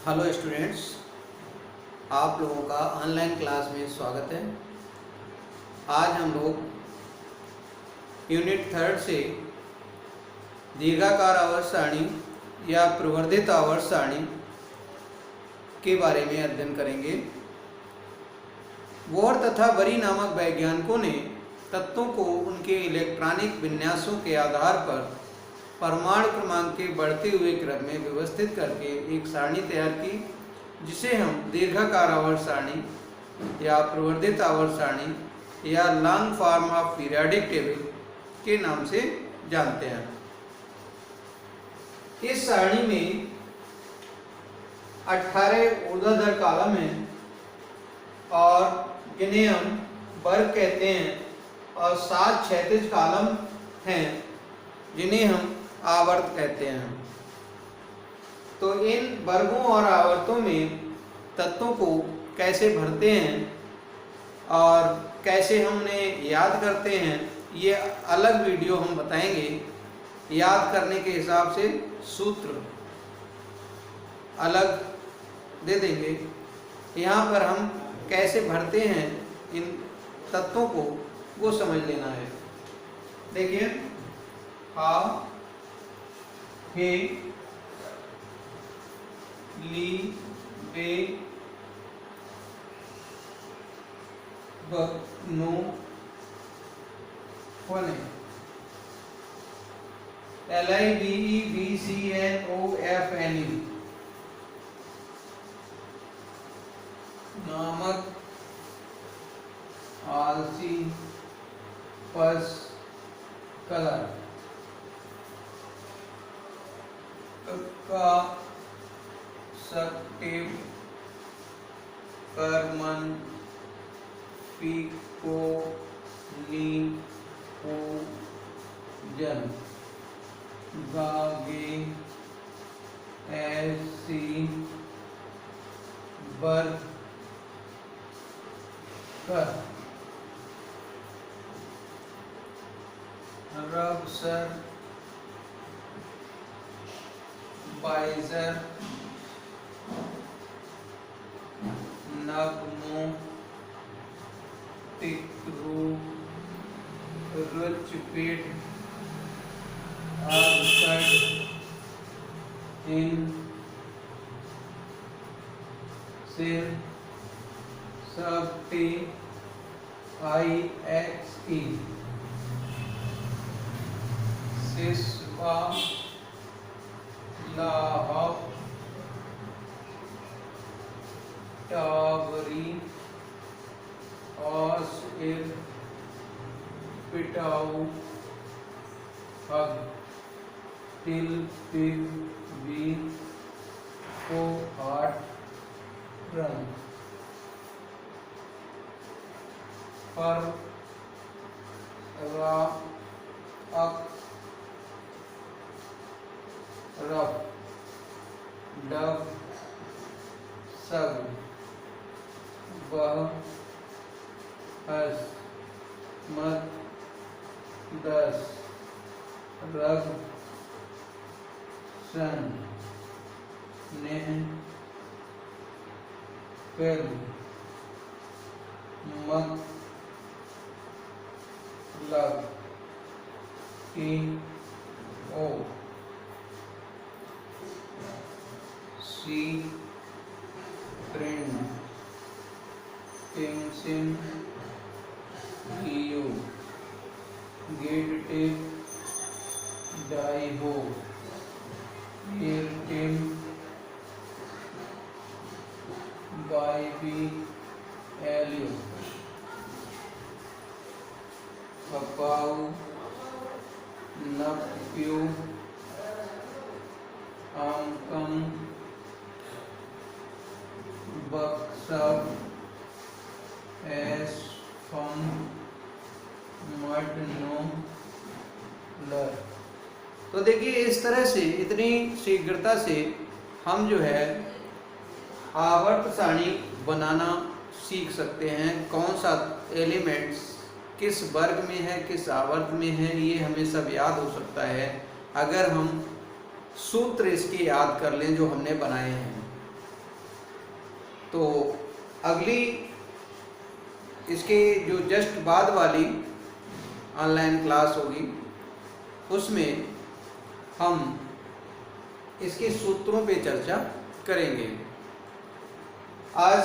Hello students, आप लोगों का ऑनलाइन क्लास में स्वागत है। आज हम लोग यूनिट 3 से दीर्घाकार आवर्त सारणी या प्रवर्धित आवर्त सारणी के बारे में अध्ययन करेंगे। बोर तथा बरी नामक वैज्ञानिकों ने तत्वों को उनके इलेक्ट्रॉनिक विन्यासों के आधार पर परमाणु क्रमांक के बढ़ते हुए क्रम में व्यवस्थित करके एक सारणी तैयार की, जिसे हम दीर्घाकार आवर्त सारणी या प्रवर्धित आवर्त सारणी या long form of periodic table के नाम से जानते हैं। इस सारणी में 18 ऊर्ध्वाधर कॉलम हैं और जिन्हें हम वर्ग कहते हैं, और 7 क्षैतिज कॉलम हैं जिन्हें हम आवर्त कहते हैं। तो इन वर्गों और आवर्तों में तत्वों को कैसे भरते हैं और कैसे हम उन्हें याद करते हैं, ये अलग वीडियो हम बताएंगे। याद करने के हिसाब से सूत्र अलग दे देंगे। यहाँ पर हम कैसे भरते हैं इन तत्वों को, वो समझ लेना है। देखिए, हाउ हे ली बे नो फने LIBEBCNOFNE नामक आलसी पस कलर का सक्टिव कर्मन पीको नी पूजन गागे ऐसी बर कर रब सर बाइजर नगमो तिक्रू रुचपीठ अवसर इन सिर सबटी IXE सिस्वा लाहब टावरी ऑसिर पिटाऊ हग तिल पिग बी को आठ रंग पर रा अक रफ डब सग बह हस मत दस रग सन नेह फिर मत लग की ओ सी प्रिंट टेंशन ईयू गेट टेप डाई हो एयरटेल बाई बी एलियो कपाऊ नप्यू आमकम बक्सब एस फम मडनो लर। तो देखिए, इस तरह से इतनी शीघ्रता से हम जो है आवर्त सारणी बनाना सीख सकते हैं। कौन सा एलिमेंट्स किस वर्ग में है, किस आवर्त में है, ये हमें सब याद हो सकता है अगर हम सूत्र इसके याद कर लें जो हमने बनाए हैं। तो अगली इसके जो जस्ट बाद वाली ऑनलाइन क्लास होगी उसमें हम इसके सूत्रों पे चर्चा करेंगे। आज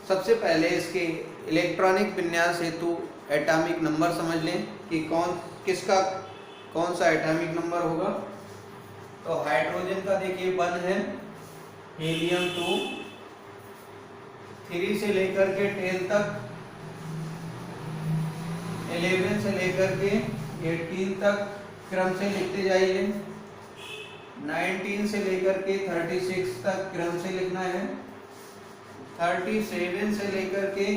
सबसे पहले इसके इलेक्ट्रॉनिक विन्यास हेतु एटॉमिक नंबर समझ लें कि किसका कौन सा एटॉमिक नंबर होगा। तो हाइड्रोजन का देखिए 1 है, हीलियम 2, 3 से लेकर के 10 तक, 11 से लेकर के 18 तक क्रम से लिखते जाइए, 19 से लेकर के 36 तक क्रम से लिखना है, 37 से लेकर के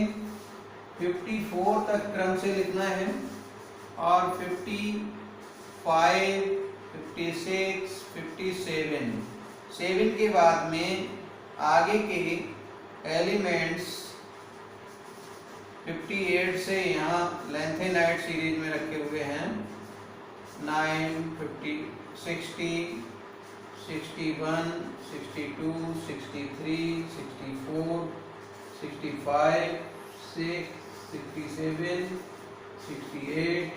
54 तक क्रम से लिखना है, और 55, 56, 57, 7 के बाद में आगे के एलिमेंट्स 58 से यहाँ लैंथेनाइड सीरीज में रखे हुए हैं, 9, 50, 60, 61, 62, 63, 64, 65, 6, 67, 68,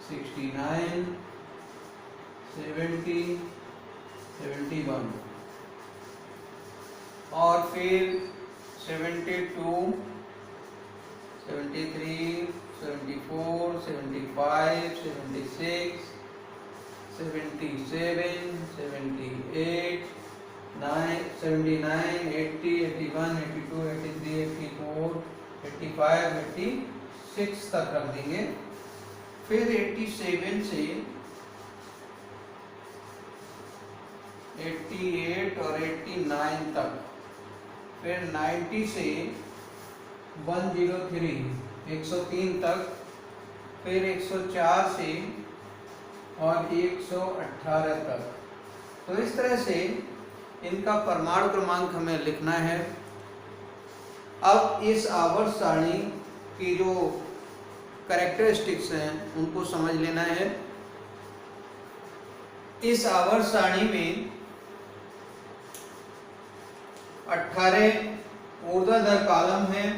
69, 70, 71 और फिर 72, 73, 74, 75, 76, 77, 78, 79, 80, 81, 82, 83, 84, 85, 86 तक रख देंगे। फिर 87 से 88 और 89 तक, फिर 90 से 103, 103 तक, फिर 104 से और 118 तक। तो इस तरह से इनका परमाणु क्रमांक हमें लिखना है। अब इस आवर्त सारणी की जो कैरेक्टरिस्टिक्स हैं उनको समझ लेना है। इस आवर्त सारणी में 18 ऊर्ध्वाधर कॉलम हैं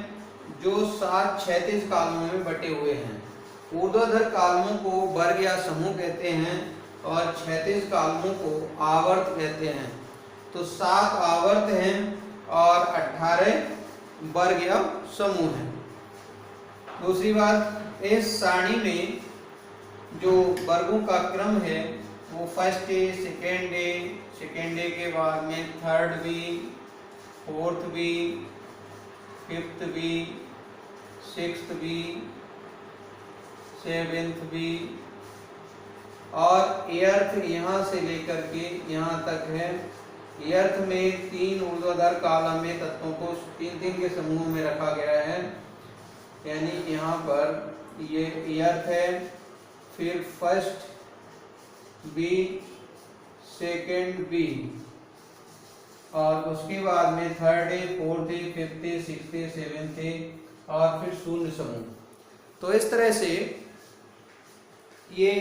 जो 7 क्षैतिज कॉलमों में बटे हुए हैं। ऊर्ध्वाधर कॉलमों को वर्ग या समूह कहते हैं और क्षैतिज कॉलमों को आवर्त कहते हैं। तो 7 आवर्त हैं और 18 वर्ग या समूह हैं। दूसरी बात, इस सारणी में जो वर्गों का क्रम है वो फर्स्ट डे, सेकेंड डे के बाद में third B, fourth B, fifth B, sixth B, seventh B और एर्थ यहाँ से लेकर के यहाँ तक है। एर्थ में 3 ऊर्ध्वाधर कॉलम में तत्वों को 3-3 के समूह में रखा गया है। यानी यहाँ पर ये एर्थ है, फिर फर्स्ट बी, सेकेंड बी और उसके बाद में third A, fourth A, fifth A, sixth A, seventh A और फिर शून्य समूह। तो इस तरह से ये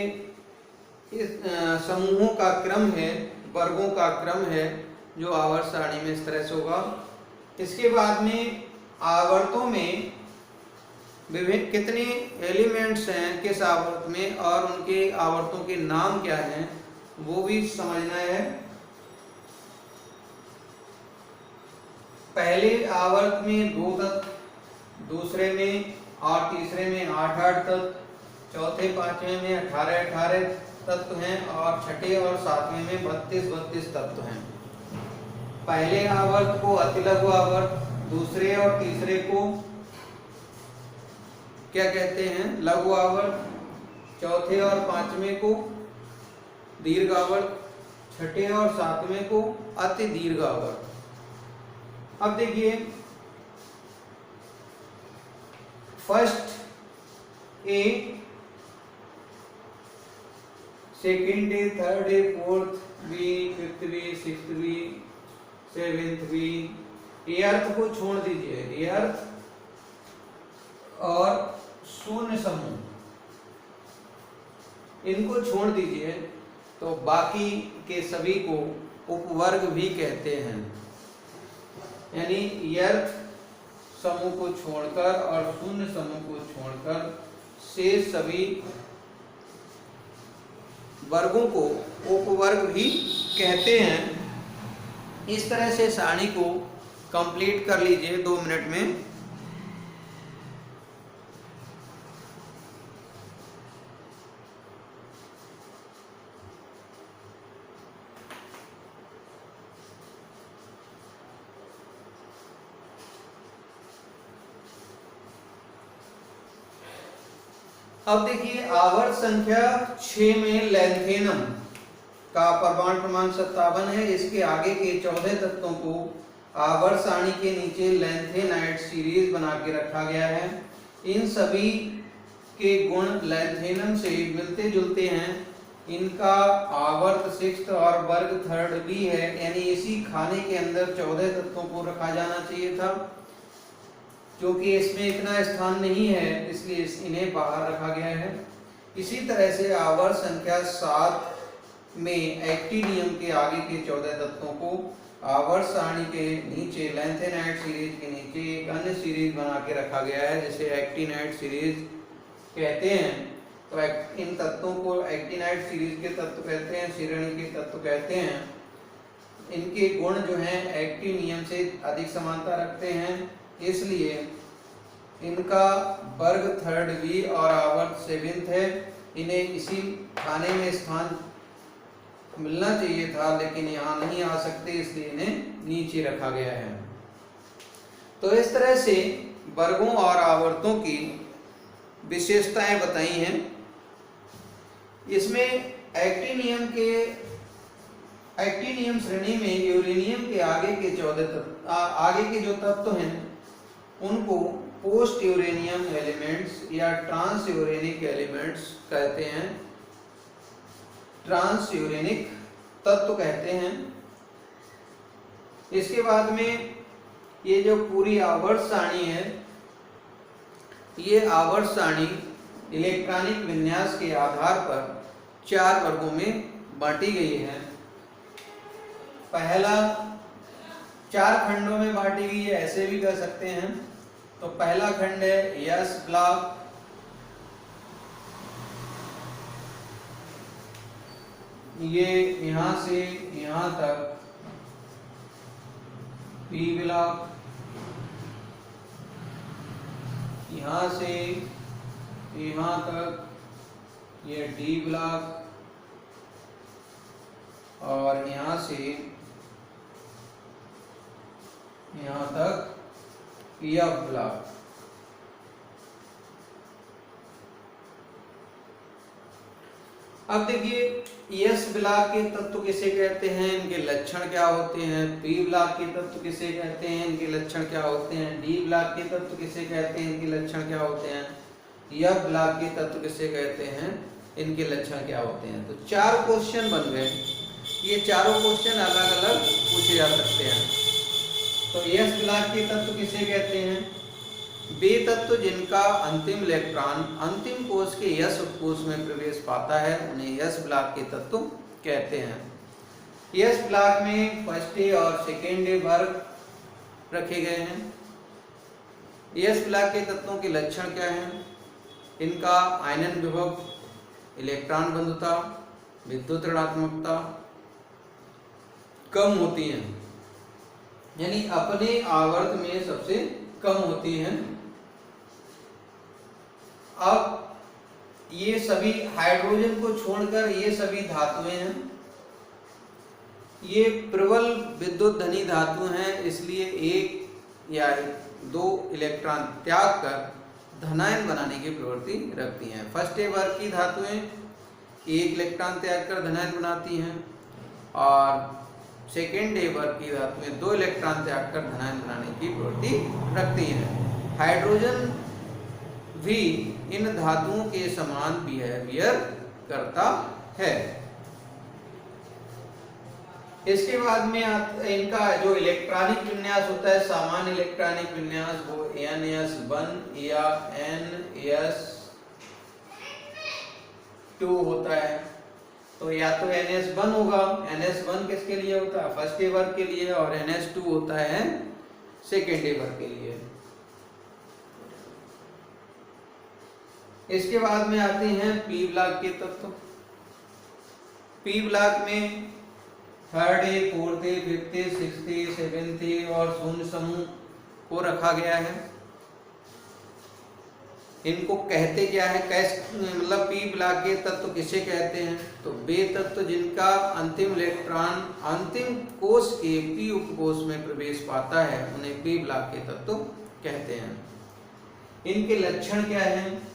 इस समूहों का क्रम है, वर्गों का क्रम है जो आवर्त सारणी में इस तरह से होगा। इसके बाद में आवर्तों में विभिन्न कितने एलिमेंट्स हैं किस आवर्त में और उनके आवर्तों के नाम क्या हैं वो भी समझना है। पहले आवर्त में 2 तत्व, दूसरे में और तीसरे में 8-8 तत्व, चौथे पांचवें में 18-18 तत्व हैं और छठे और सातवें में 32-32 तत्व हैं। पहले आवर्त को अतिलघु आवर्त, दूसरे और तीसरे को क्या कहते हैं, लघु आवर्त, चौथे और पांचवें को दीर्घ आवर्त, छठे और सातवें को अति दीर्घ आवर्त। अब देखिए, first A, second D, third D, fourth B, fifth B, sixth B, seventh B, A अर्थ को छोड़ दीजिए, ए अर्थ और शून्य समूह इनको छोड़ दीजिए तो बाकी के सभी को उपवर्ग भी कहते हैं। यानी यर्थ समूह को छोड़कर और शून्य समूह को छोड़कर शेष सभी वर्गों को उपवर्ग भी कहते हैं। इस तरह से सारणी को कंप्लीट कर लीजिए 2 मिनट में। अब देखिए आवर्त संख्या 6 में लैंथेनम का परमाणु क्रमांक 57 है। इसके आगे के 14 तत्वों को आवर्त सारणी के नीचे लैंथेनाइड सीरीज बना के रखा गया है। इन सभी के गुण लैंथेनम से मिलते जुलते हैं। इनका आवर्त 6 और वर्ग 3 भी है, यानी इसी खाने के अंदर 14 तत्वों को रखा जाना चाहिए था। क्योंकि इसमें इतना स्थान नहीं है इसलिए इन्हें बाहर रखा गया है। इसी तरह से आवर्त संख्या 7 में एक्टिनियम के आगे के 14 तत्वों को आवर्त सारणी के नीचे लैंथेनाइड सीरीज के नीचे एक अन्य सीरीज बना के रखा गया है जिसे एक्टिनाइड सीरीज कहते हैं। तो इन तत्वों को एक्टिनाइड सीरीज के तत्व कहते हैं, श्रेणी के तत्व कहते हैं। इनके गुण जो हैं एक्टिनियम से अधिक समानता रखते हैं, इसलिए इनका वर्ग 3 भी और आवर्त 7 है। इन्हें इसी खाने में स्थान मिलना चाहिए था लेकिन यहाँ नहीं आ सकते, इसलिए इन्हें नीचे रखा गया है। तो इस तरह से वर्गों और आवर्तों की विशेषताएं बताई हैं। इसमें एक्टिनियम श्रेणी में यूरेनियम के आगे के 14 आगे के जो तत्व हैं उनको पोस्ट यूरेनियम एलिमेंट्स या ट्रांस यूरेनिक एलिमेंट्स कहते हैं, ट्रांस यूरेनिक तत्व कहते हैं। इसके बाद में ये जो पूरी आवर्त सारणी है, ये आवर्त सारणी इलेक्ट्रॉनिक विन्यास के आधार पर 4 वर्गों में बांटी गई है। पहला 4 खंडों में बांटी गई है, ऐसे भी कर सकते हैं। तो पहला खंड है यस ब्लॉक, ये यहां से यहां तक पी ब्लॉक, यहां से यहां तक ये डी ब्लॉक और यहां से यहां तक एफ ब्लॉक। अब देखिए एस ब्लॉक के तत्व किसे कहते हैं, इनके लक्षण क्या होते हैं। पी ब्लॉक के तत्व किसे कहते हैं, इनके लक्षण क्या होते हैं। डी ब्लॉक के तत्व किसे कहते हैं, इनके लक्षण क्या होते हैं। एफ ब्लॉक के तत्व किसे कहते हैं, इनके लक्षण क्या होते हैं। तो 4 क्वेश्चन बन गए। ये चारों क्वेश्चन अलग अलग पूछे जा सकते हैं। तो एस ब्लॉक के तत्व किसे कहते हैं, वे तत्व जिनका अंतिम इलेक्ट्रॉन अंतिम कोश के यस उपकोश में प्रवेश पाता है उन्हें यस ब्लॉक के तत्व कहते हैं। यस ब्लॉक में फर्स्ट डे और सेकेंड डे वर्ग रखे गए हैं। यस ब्लॉक के तत्वों के लक्षण क्या हैं, इनका आयनन विभव, इलेक्ट्रॉन बंधुता, विद्युत ऋणात्मकता कम होती है, यानी अपने आवर्त में सबसे कम होती हैं। अब ये सभी हाइड्रोजन को छोड़कर ये सभी धातुएं हैं। ये प्रबल विद्युत धनी धातु हैं, इसलिए 1 या 2 इलेक्ट्रॉन त्याग कर धनायन बनाने की प्रवृत्ति रखती हैं। फर्स्ट वर्ग की धातुएं 1 इलेक्ट्रॉन त्याग कर धनायन बनाती हैं और सेकेंड वर्ग की धातुएं 2 इलेक्ट्रॉन त्याग कर धनायन बनाने की प्रवृत्ति रखती हैं। हाइड्रोजन भी इन धातुओं के समान बिहेवियर करता है। इसके बाद में इनका जो इलेक्ट्रॉनिक विन्यास होता है, सामान्य इलेक्ट्रॉनिक विन्यास, वो NS1 या NS2 होता है। तो या तो NS1 होगा, NS1 किसके लिए होता है, फर्स्ट वर्ग के लिए, और NS2 होता है सेकेंडरी वर्ग के लिए। इसके बाद में आते हैं पी ब्लॉक के तत्व। पी ब्लॉक में third A, fourth A, fifth A, sixth A, seventh A और शून्य समूह को रखा गया है। इनको कहते क्या है, कैसे मतलब पी ब्लॉक के तत्व किसे कहते हैं? तो वे तत्व जिनका अंतिम इलेक्ट्रॉन अंतिम कोश के पी उपकोश में प्रवेश पाता है उन्हें पी ब्लॉक के तत्व कहते हैं। इनके लक्षण क्या हैं?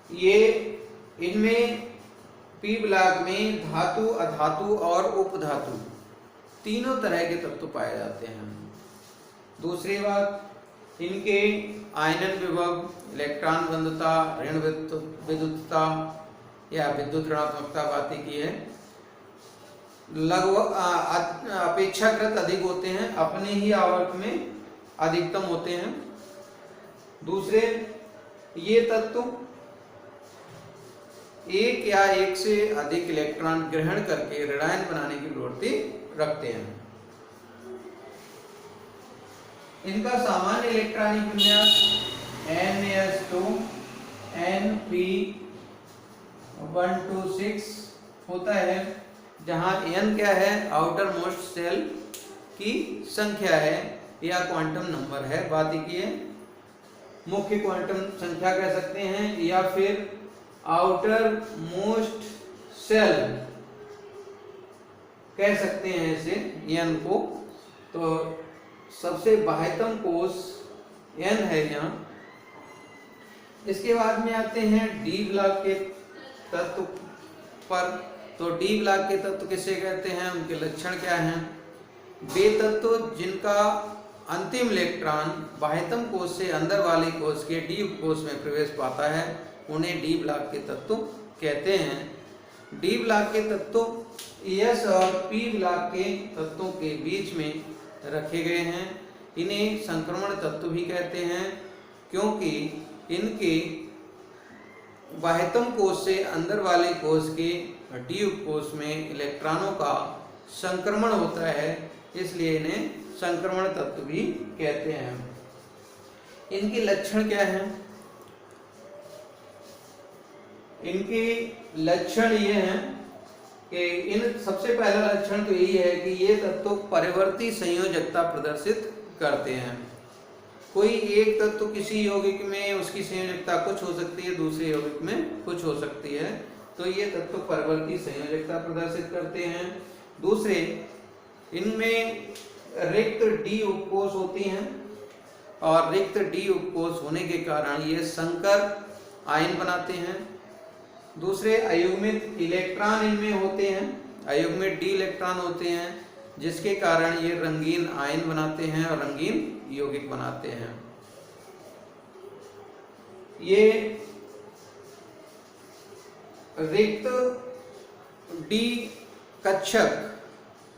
ये इनमें पी ब्लॉक में धातु, अधातु और उपधातु तीनों तरह के तत्व पाए जाते हैं। दूसरी बात, इनके आयनन विभव, इलेक्ट्रॉन बंधुता, ऋण विद्युतता या विद्युत ऋणात्मकता बातें की है, लगभग अपेक्षाकृत अधिक होते हैं, अपने ही आवर्त में अधिकतम होते हैं। दूसरे, ये तत्व एक या एक से अधिक इलेक्ट्रॉन ग्रहण करके ऋणायन बनाने की प्रवृत्ति रखते हैं। इनका सामान्य इलेक्ट्रॉनिक विन्यास NS2 Np126 होता है, जहां N क्या है? आउटर मोस्ट सेल की संख्या है या क्वांटम नंबर है, बात की है मुख्य क्वांटम संख्या कह सकते हैं, या फिर आउटर मोस्ट सेल कह सकते हैं इसे N को। तो सबसे बाह्यतम कोश N है यहाँ। इसके बाद में आते हैं डी ब्लॉक के तत्व पर। तो डी ब्लॉक के तत्व किसे कहते हैं, उनके लक्षण क्या हैं? वे तत्व जिनका अंतिम इलेक्ट्रॉन बाह्यतम कोश से अंदर वाले कोश के डी उपकोश में प्रवेश पाता है उन्हें डी ब्लॉक के तत्व कहते हैं। डी ब्लॉक के तत्व एस और पी ब्लॉक के तत्वों के बीच में रखे गए हैं। इन्हें संक्रमण तत्व भी कहते हैं, क्योंकि इनके बाह्यतम कोश से अंदर वाले कोश के डी उपकोश में इलेक्ट्रॉनों का संक्रमण होता है, इसलिए इन्हें संक्रमण तत्व भी कहते हैं। इनके लक्षण क्या हैं? इनके लक्षण ये हैं कि इन सबसे पहला लक्षण तो यही है कि ये तत्व परिवर्ती संयोजकता प्रदर्शित करते हैं। कोई एक तत्व किसी यौगिक में उसकी संयोजकता कुछ हो सकती है, दूसरे यौगिक में कुछ हो सकती है, तो ये तत्व परिवर्ती संयोजकता प्रदर्शित करते हैं। दूसरे, इनमें रिक्त डी उपकोश होती हैं और रिक्त डी उपकोश होने के कारण ये संकर आयन बनाते हैं। दूसरे, अयुग्मित इलेक्ट्रॉन इनमें होते हैं, अयुग्मित डी इलेक्ट्रॉन होते हैं, जिसके कारण ये रंगीन आयन बनाते हैं और रंगीन यौगिक बनाते हैं। ये रिक्त डी कक्षक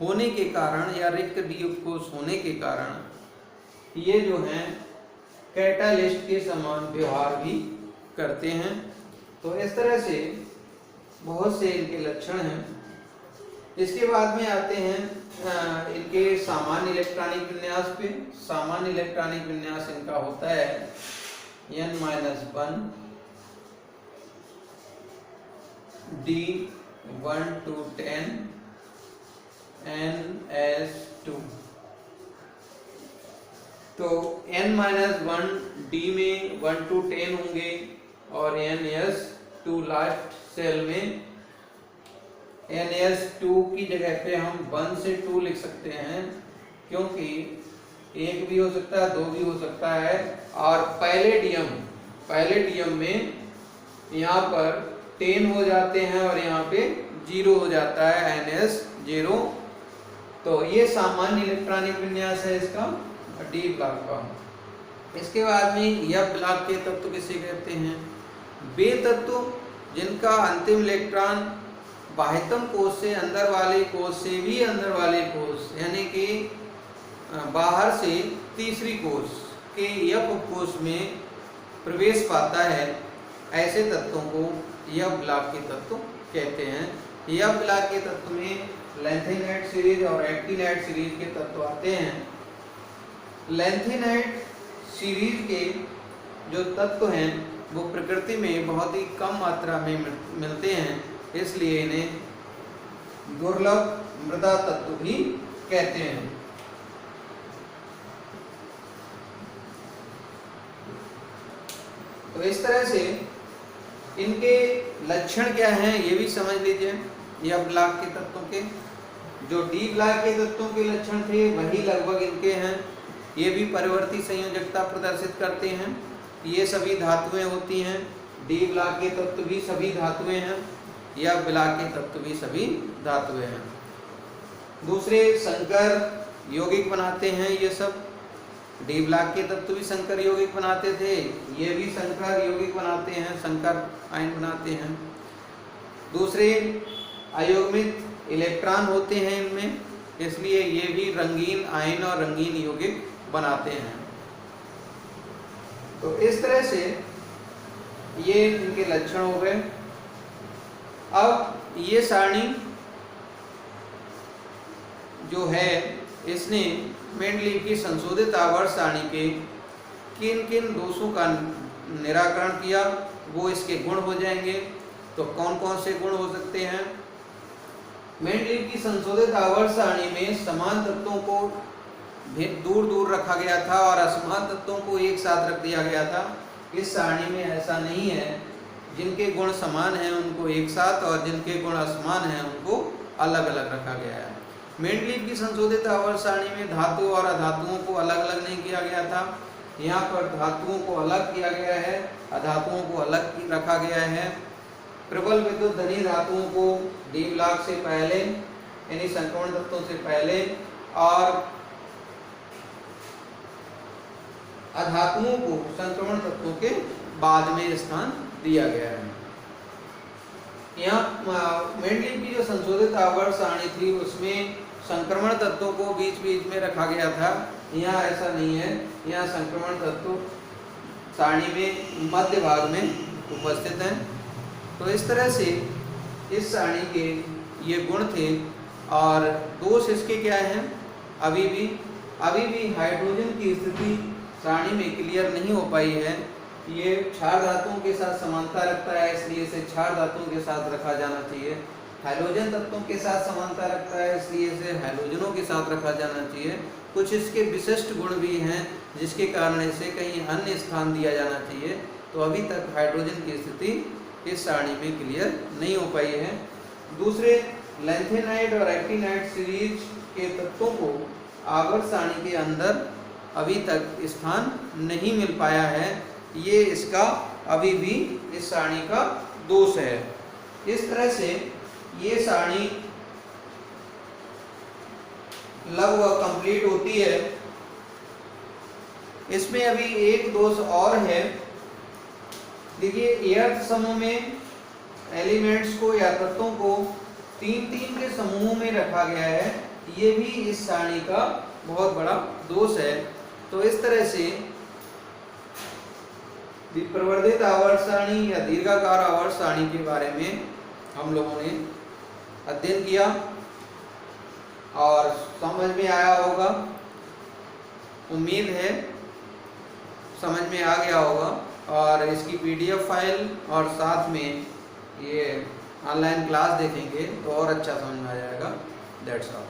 होने के कारण या रिक्त डी उपकोश होने के कारण ये जो हैं कैटालिस्ट के समान व्यवहार भी करते हैं। तो इस तरह से बहुत से इनके लक्षण हैं। इसके बाद में आते हैं इनके सामान्य इलेक्ट्रॉनिक विन्यास पे। सामान्य इलेक्ट्रॉनिक विन्यास इनका होता है N-1 D1 to 10 NS2। तो N-1 D में 1 to 10 होंगे और NS2 लास्ट सेल में NS2 की जगह पे हम 1 से 2 लिख सकते हैं, क्योंकि एक भी हो सकता है, 2 भी हो सकता है। और पैलेडियम में यहाँ पर 10 हो जाते हैं और यहाँ पे 0 हो जाता है NS0। तो ये सामान्य इलेक्ट्रॉनिक विन्यास है इसका डी ब्लॉक का। इसके बाद में यह ब्लॉक के तत्व किसे कहते हैं? वे तत्व जिनका अंतिम इलेक्ट्रॉन बाह्यतम कोश से अंदर वाले कोश से भी अंदर वाले कोश यानी कि बाहर से तीसरी कोश के यह उपकोश में प्रवेश पाता है, ऐसे तत्वों को यह ब्लॉक के तत्व कहते हैं। यह ब्लॉक के तत्व में लैंथेनाइड सीरीज और एक्टिनाइड सीरीज के तत्व आते हैं। लैंथेनाइड सीरीज के जो तत्व हैं वो प्रकृति में बहुत ही कम मात्रा में मिलते हैं, इसलिए इन्हें दुर्लभ मृदा तत्व भी कहते हैं। तो इस तरह से इनके लक्षण क्या हैं ये भी समझ लीजिए। यह ब्लॉक के तत्वों के जो डी ब्लॉक के तत्वों के लक्षण थे वही लगभग इनके हैं। ये भी परिवर्ती संयोजकता प्रदर्शित करते हैं। ये सभी धातुएं होती हैं। डी ब्लॉक के तत्व भी सभी धातुएं हैं, या ब्लॉक के तत्व भी सभी धातुएं हैं। दूसरे संकर यौगिक बनाते हैं। ये सब डी ब्लॉक के तत्व भी संकर यौगिक बनाते थे, ये भी संकर यौगिक बनाते हैं, संकर आयन बनाते हैं। दूसरे अयुग्मित इलेक्ट्रॉन होते हैं इनमें, इसलिए ये भी रंगीन आयन और रंगीन यौगिक बनाते हैं। तो इस तरह से ये इनके लक्षण हो गए। अब ये सारणी जो है इसने मेंडलीव की संशोधित आवर्त सारणी के किन किन दोषों का निराकरण किया, वो इसके गुण हो जाएंगे। तो कौन कौन से गुण हो सकते हैं? मेंडलीव की संशोधित आवर्त सारणी में समान तत्वों को दूर दूर रखा गया था और असमान तत्वों को एक साथ रख दिया गया था। इस सारणी में ऐसा नहीं है, जिनके गुण समान हैं उनको एक साथ और जिनके गुण असमान हैं उनको अलग अलग रखा गया है। मेंडलीव की संशोधित आवर्त सारणी में धातु और अधातुओं को अलग अलग नहीं किया गया था। यहाँ पर धातुओं को अलग किया गया है, अधातुओं को अलग रखा गया है। प्रबल विद्युत धनी धातुओं को डी ब्लॉक से पहले यानी संक्रमण तत्वों से पहले और अधातुओं को संक्रमण तत्वों के बाद में स्थान दिया गया है। यहाँ मेंडलीव की जो संशोधित आवर्त सारणी थी उसमें संक्रमण तत्वों को बीच बीच में रखा गया था। यहाँ ऐसा नहीं है, यहाँ संक्रमण तत्व सारणी में मध्य भाग में उपस्थित हैं। तो इस तरह से इस सारणी के ये गुण थे। और दोष इसके क्या हैं? अभी भी हाइड्रोजन की स्थिति सारणी में क्लियर नहीं हो पाई है। ये क्षार धातुओं के साथ समानता रखता है, इसलिए इसे क्षार धातुओं के साथ रखा जाना चाहिए। हाइड्रोजन तत्वों के साथ समानता रखता है, इसलिए इसे हाइड्रोजनों के साथ रखा जाना चाहिए। कुछ इसके विशिष्ट गुण भी हैं जिसके कारण इसे कहीं अन्य स्थान दिया जाना चाहिए। तो अभी तक हाइड्रोजन की स्थिति इस सारणी में क्लियर नहीं हो पाई है। दूसरे लैंथेनाइड और एक्टिनाइड सीरीज के तत्वों को आवर्त सारणी के अंदर अभी तक स्थान नहीं मिल पाया है। ये इसका अभी भी इस सारणी का दोष है। इस तरह से ये सारणी लगभग कंप्लीट होती है। इसमें अभी एक दोष और है। देखिए, एर्थ समूह में एलिमेंट्स को या तत्वों को 3-3 के समूहों में रखा गया है। ये भी इस सारणी का बहुत बड़ा दोष है। तो इस तरह से प्रवर्धित आवर्त सारणी या दीर्घाकार आवर्त सारणी के बारे में हम लोगों ने अध्ययन किया और समझ में आया होगा। उम्मीद है समझ में आ गया होगा। और इसकी PDF फाइल और साथ में ये ऑनलाइन क्लास देखेंगे तो और अच्छा समझ में आ जाएगा। That's all.